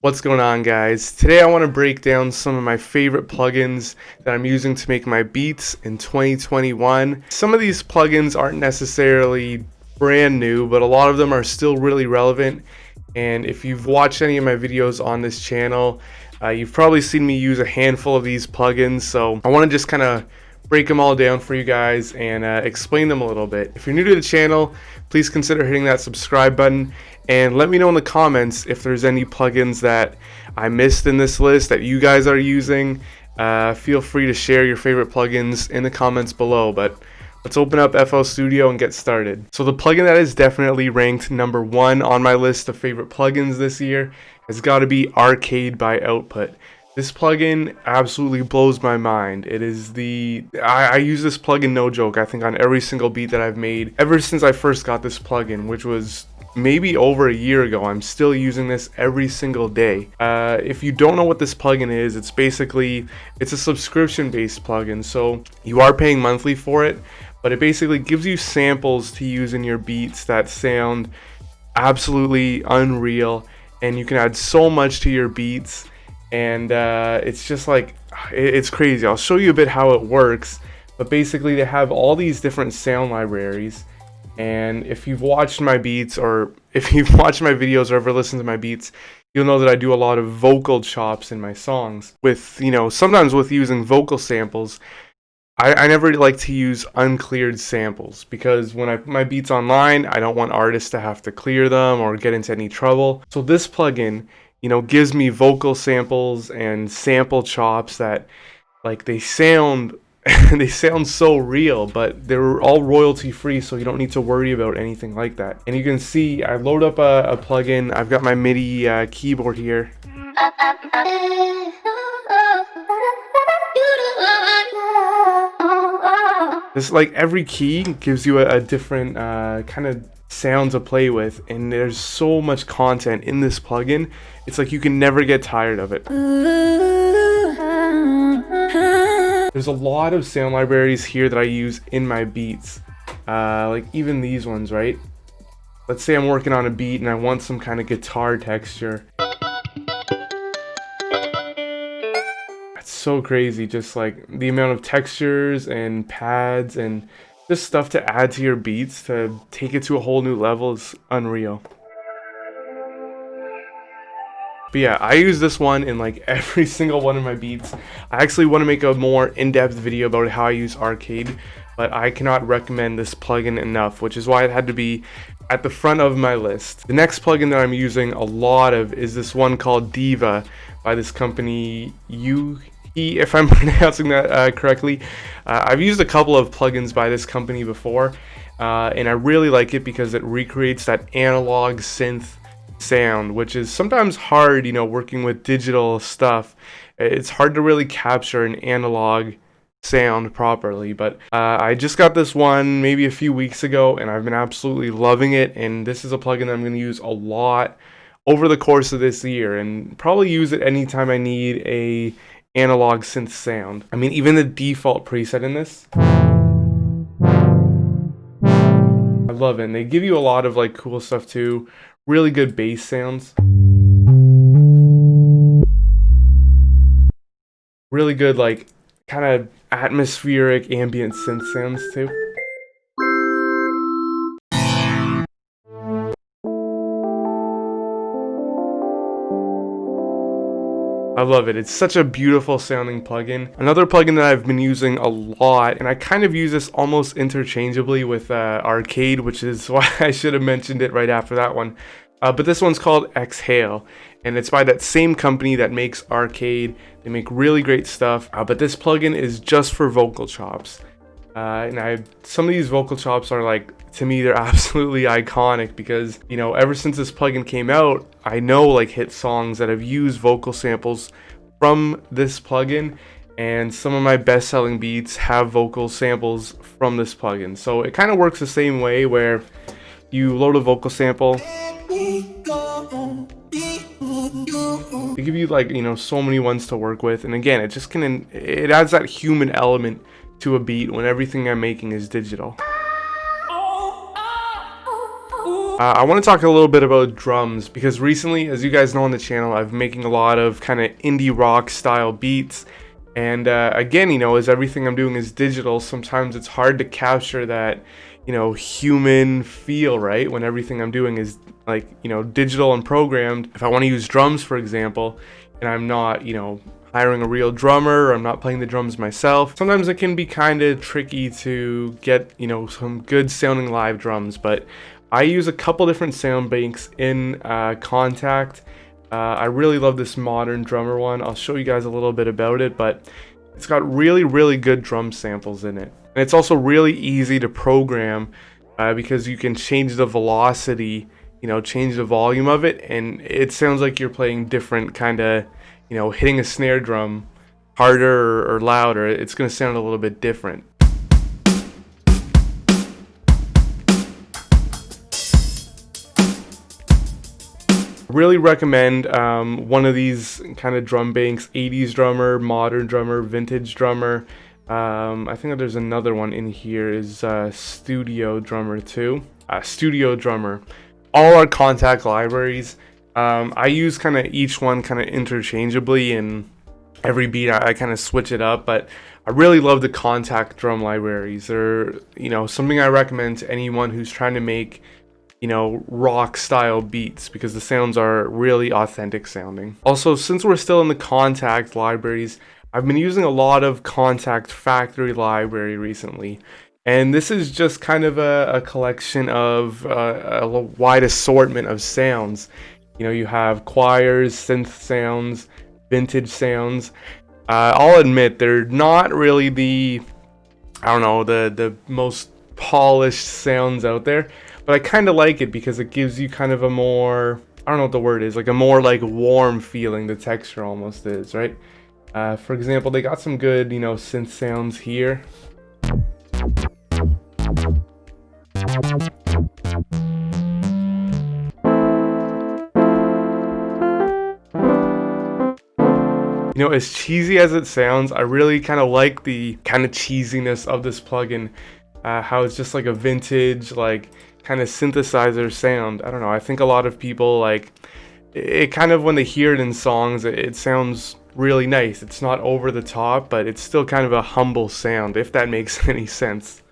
What's going on, guys? Today I want to break down some of my favorite plugins that I'm using to make my beats in 2021. Some of these plugins aren't necessarily brand new, but a lot of them are still really relevant. And if you've watched any of my videos on this channel, you've probably seen me use a handful of these plugins. So I want to just kind of break them all down for you guys and explain them a little bit. If you're new to the channel, please consider hitting that subscribe button and let me know in the comments if there's any plugins that I missed in this list that you guys are using. Feel free to share your favorite plugins in the comments below, but let's open up FL Studio and get started. So the plugin that is definitely ranked number 1 on my list of favorite plugins this year has got to be Arcade by Output. This plugin absolutely blows my mind. It is I use this plugin, no joke, I think on every single beat that I've made ever since I first got this plugin, which was maybe over a year ago. I'm still using this every single day. If you don't know what this plugin is, it's a subscription based plugin, so you are paying monthly for it, but it basically gives you samples to use in your beats that sound absolutely unreal, and you can add so much to your beats. And it's just like, it's crazy. I'll show you a bit how it works, but basically they have all these different sound libraries, and if you've watched my beats, or if you've watched my videos or ever listened to my beats, you'll know that I do a lot of vocal chops in my songs with, sometimes with using vocal samples. I never like to use uncleared samples, because when I put my beats online, I don't want artists to have to clear them or get into any trouble. So this plugin, gives me vocal samples and sample chops that, like, they sound they sound so real, but they're all royalty free, so you don't need to worry about anything like that. And you can see I load up a plugin. I've got my MIDI keyboard here. This, like, every key gives you a different kind of sound to play with, and there's so much content in this plugin. It's like you can never get tired of it. There's a lot of sound libraries here that I use in my beats, like even these ones, right? Let's say I'm working on a beat and I want some kind of guitar texture. It's so crazy, just like the amount of textures and pads and just stuff to add to your beats to take it to a whole new level is unreal. But yeah, I use this one in like every single one of my beats. I actually want to make a more in-depth video about how I use Arcade, but I cannot recommend this plugin enough, which is why it had to be at the front of my list. The next plugin that I'm using a lot of is this one called Diva by this company, if I'm pronouncing that correctly. I've used a couple of plugins by this company before, and I really like it because it recreates that analog synth sound, which is sometimes hard, working with digital stuff. It's hard to really capture an analog sound properly, but I just got this one maybe a few weeks ago, and I've been absolutely loving it, and this is a plugin that I'm going to use a lot over the course of this year, and probably use it anytime I need a analog synth sound. I mean, even the default preset in this, I love it, and they give you a lot of like cool stuff too. Really good bass sounds. Really good, like, kind of atmospheric ambient synth sounds too. I love it. It's such a beautiful sounding plugin. Another plugin that I've been using a lot, and I kind of use this almost interchangeably with Arcade, which is why I should have mentioned it right after that one. But this one's called Exhale, and it's by that same company that makes Arcade. They make really great stuff, but this plugin is just for vocal chops. And some of these vocal chops are, like, to me, they're absolutely iconic because, ever since this plugin came out, I know like hit songs that have used vocal samples from this plugin, and some of my best-selling beats have vocal samples from this plugin. So it kind of works the same way, where you load a vocal sample. They give you, like, so many ones to work with, and again, it adds that human element to a beat when everything I'm making is digital. I want to talk a little bit about drums because recently, as you guys know on the channel, I've been making a lot of kind of indie rock style beats. And again, as everything I'm doing is digital, sometimes it's hard to capture that, human feel, right? When everything I'm doing is like, digital and programmed. If I want to use drums, for example, and I'm not, hiring a real drummer, or I'm not playing the drums myself, sometimes it can be kind of tricky to get, some good sounding live drums. But I use a couple different sound banks in Kontakt. I really love this modern drummer one. I'll show you guys a little bit about it, but it's got really good drum samples in it. And it's also really easy to program because you can change the velocity, change the volume of it, and it sounds like you're playing different kind of, hitting a snare drum harder or louder. It's going to sound a little bit different. Really recommend one of these kind of drum banks: 80s drummer, modern drummer, vintage drummer. I think there's another one in here is studio drummer too. Studio drummer. All our Kontakt libraries. I use kind of each one kind of interchangeably, and every beat I kind of switch it up. But I really love the Kontakt drum libraries. They're something I recommend to anyone who's trying to make rock style beats because the sounds are really authentic sounding. Also, since we're still in the Kontakt libraries, I've been using a lot of Kontakt factory library recently, and this is just kind of a collection of a wide assortment of sounds. You have choirs, synth sounds, vintage sounds. I'll admit they're not really the most polished sounds out there, but I kind of like it because it gives you kind of a more, I don't know what the word is, like a more like warm feeling. The texture almost is, right? For example, they got some good, synth sounds here. As cheesy as it sounds, I really kind of like the kind of cheesiness of this plugin. How it's just like a vintage, like kind of synthesizer sound. I don't know. I think a lot of people like it kind of when they hear it in songs, it sounds really nice. It's not over the top, but it's still kind of a humble sound, if that makes any sense.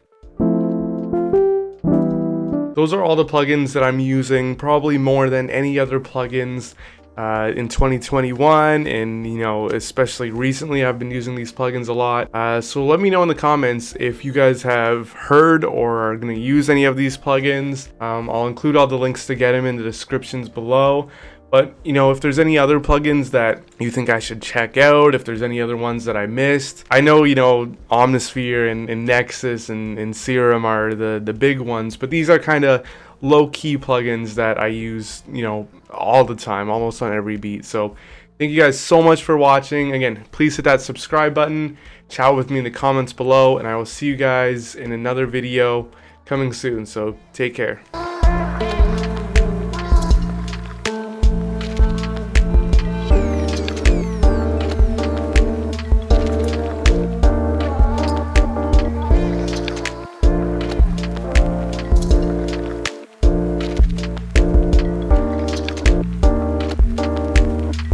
Those are all the plugins that I'm using, probably more than any other plugins in 2021, and especially recently I've been using these plugins a lot. So let me know in the comments if you guys have heard or are going to use any of these plugins. I'll include all the links to get them in the descriptions below. But if there's any other plugins that you think I should check out, if there's any other ones that I missed, I know Omnisphere and Nexus and Serum are the big ones, but these are kind of low-key plugins that I use all the time, almost on every beat. So thank you guys so much for watching. Again, please hit that subscribe button, chat with me in the comments below, and I will see you guys in another video coming soon. So take care.